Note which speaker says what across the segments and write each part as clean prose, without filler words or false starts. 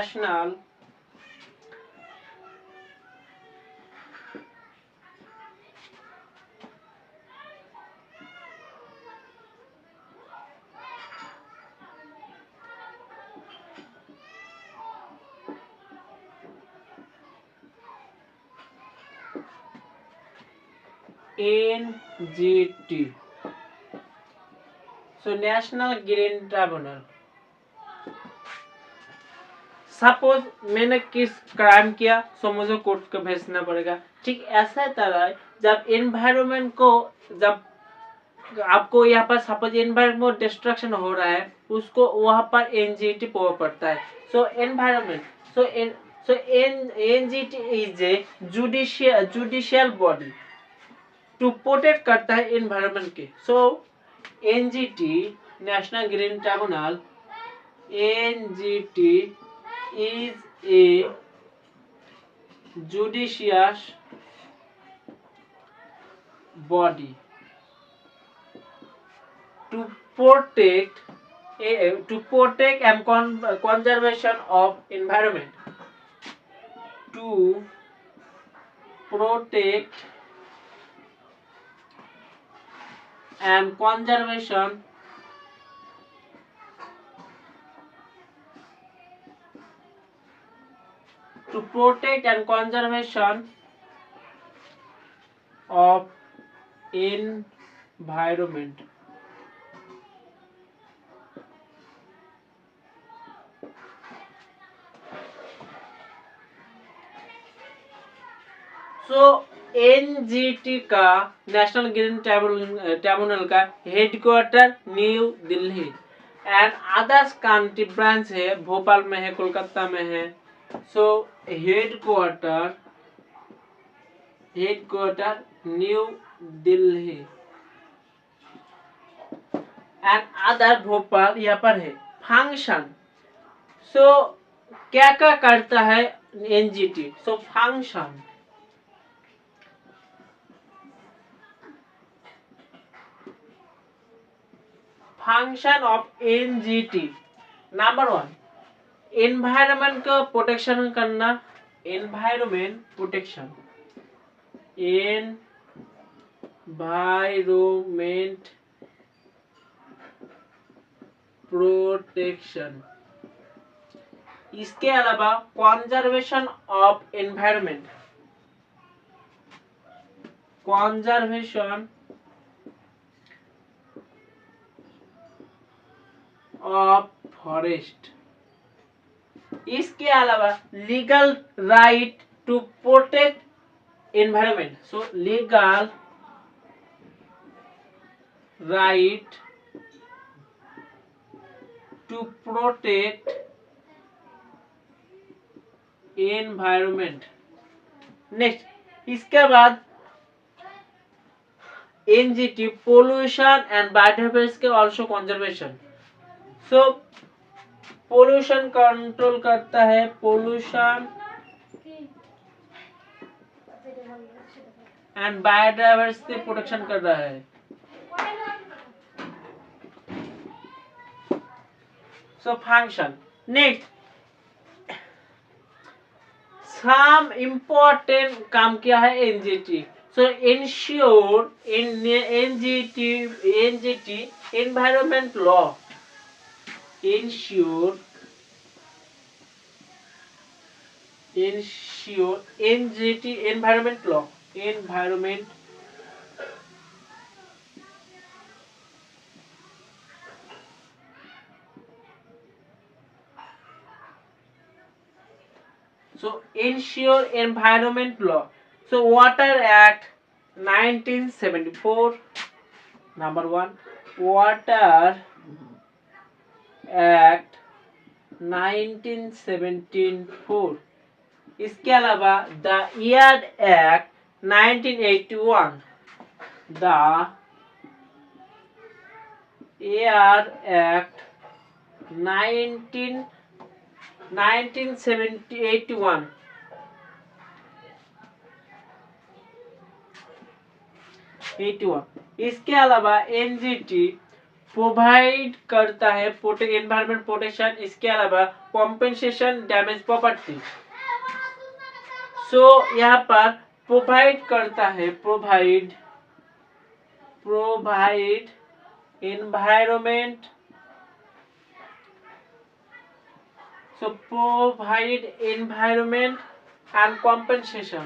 Speaker 1: National NGT, सो national green tribunal. Suppose मैंने किस crime किया, सो मुझे कोर्ट को भेजना पड़ेगा। ठीक ऐसा तरह जब एनवायरमेंट को, जब आपको यहाँ पर सपोज एनवायरमेंट डिस्ट्रक्शन हो रहा है, उसको वहां पर एनजीटी प्रभाव पड़ता है। So environment, so NGT is a judicial body to protect करता है एनवायरमेंट के। So NGT national green tribunal, NGT is a judicious body to protect and conservation of environment, to protect and conservation of environment। So NGT का, national green tribunal का headquarter New Delhi and others country branch है, भोपाल में है, कोलकाता में है। So headquarter New Delhi and other Bhopal यहाँ पर है। फंक्शन, सो क्या क्या करता है NGT? So function of NGT, number 1, environment को प्रोटेक्शन करना, एनवायरमेंट प्रोटेक्शन, एनवायरमेंट प्रोटेक्शन। इसके अलावा conservation of environment, conservation of forest. इसके अलावा legal right to protect environment, so legal right to protect environment. Next, इसके बाद NGT pollution and biodiversity also conservation. So pollution control करता है, pollution and biodiversity protection कर रहा है। So function. Next, some important काम किया है NGT. So ensure in NGT environment law, ensure NGT environment law, environment so ensure environment law। So Water Act 1974, number 1, Water Act 1974। इसके अलावा the air act 1981, the air act 1981। इसके अलावा NGT provide करता है environment protection, इसके अलावा compensation damage property. सो यहाँ पर प्रोवाइड करता है, provide environment, so provide environment and compensation,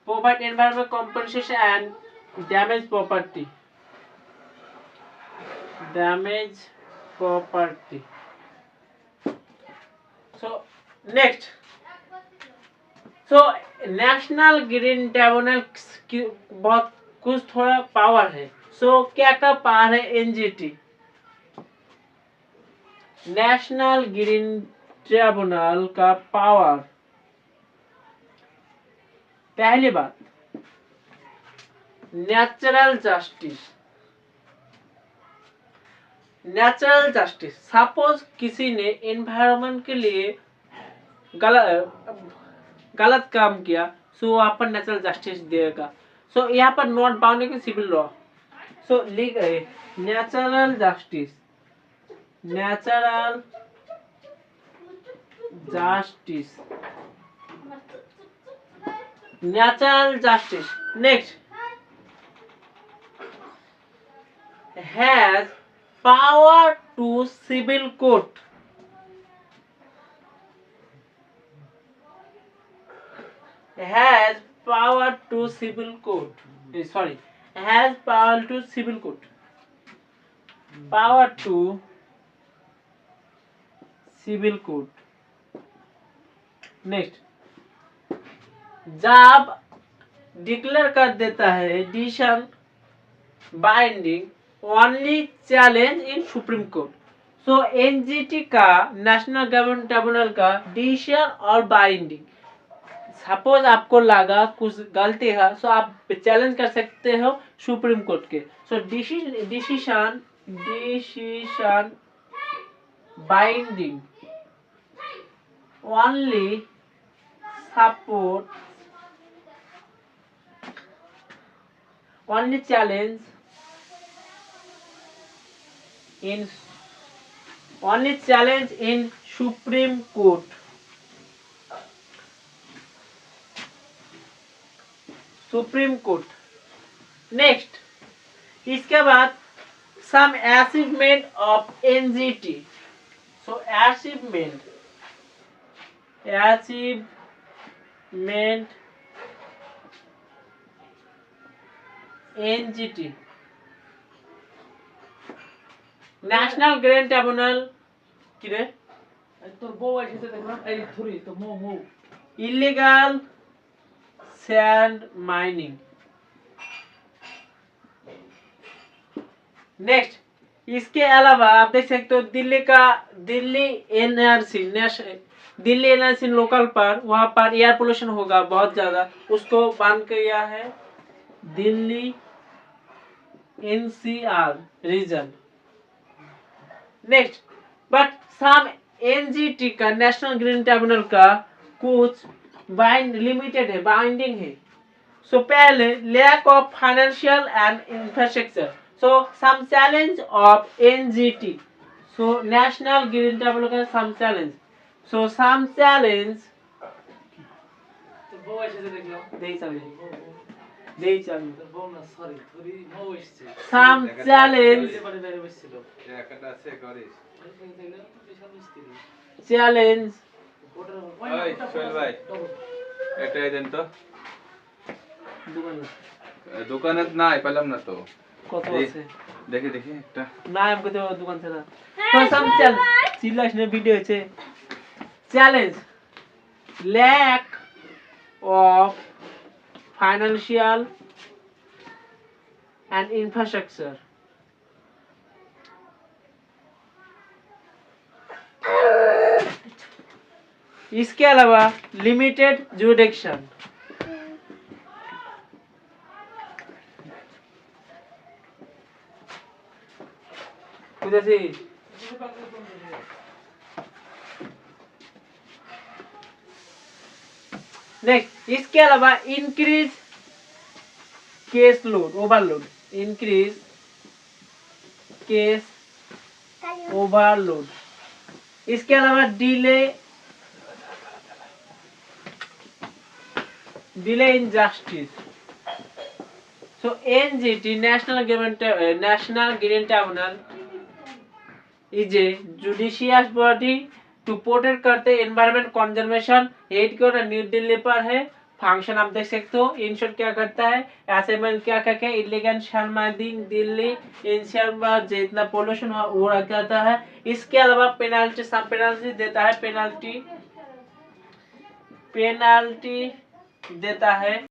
Speaker 1: provide environment compensation and damage property, so next, so national green tribunal की बहुत कुछ थोड़ा पावर है। सो क्या का पावर है? एनजीटी, नेशनल ग्रीन ट्रिब्यूनल का पावर। पहली बात, नेचुरल जस्टिस, सपोज किसी ने एनवायरनमेंट के लिए गलत काम किया, सो वहां पर नेचुरल जस्टिस देगा। सो यहाँ पर not bounding civil law, so लिख natural justice, next, has power to civil court, has power to civil court, has power to civil court, power to civil court। Next, जब declare कर देता है decision binding only challenge in supreme court. So NGT का, national government tribunal का decision और binding, suppose आपको लगा कुछ गलती है, सो आप चैलेंज कर सकते हो सुप्रीम कोर्ट के। So decision binding only support, only challenge in supreme court. Next, इसके बाद some achievement of NGT. So achievement NGT, national green tribunal কি রে তোর বউ এসেছে দেখলাম, এই ধরি তো মো ইলিগাল सैंड माइनिंग। नेक्स्ट, इसके अलावा आप देख सकते हो दिल्ली एनआरसी लोकल पर, वहां पर एयर पोल्यूशन होगा बहुत ज्यादा, उसको बांध किया है Delhi NCR region. Next, but some NGT का, नेशनल ग्रीन ट्रिब्यूनल का कुछ लिमिटेड है, बाइंडिंग है। सो पहले lack of financial and infrastructure, so some challenge of NGT, so national green tribunal का some challenge, so some challenge some challenge
Speaker 2: দোকানে নাই পেলাম না তো,
Speaker 1: কত আছে
Speaker 2: দেখি দেখি একটা
Speaker 1: না, আমাকে তো দোকান ছাড়া তো সাম চ্যালেঞ্জ চিল্লাস না, ভিডিও আছে challenge lack of financial and infrastructure. इसके अलावा लिमिटेड जुरिडिक्शन, नेक्स्ट, इसके अलावा increase case load overload, increase case overload. इसके अलावा delay in justice. So NGT National Green Tribunal is a judicial body to protect करते environment conservation। Headquarter New Delhi पर है। Function आप देख सकते हो। इन शॉर्ट क्या करता है, असेंबली क्या करके इलीगल शर्मादिंग दिल्ली इंश्योर जितना पोल्यूशन हुआ वो रखता है। इसके अलावा पेनाल्टी सब पेनाल्टी देता है, पेनाल्टी देता है।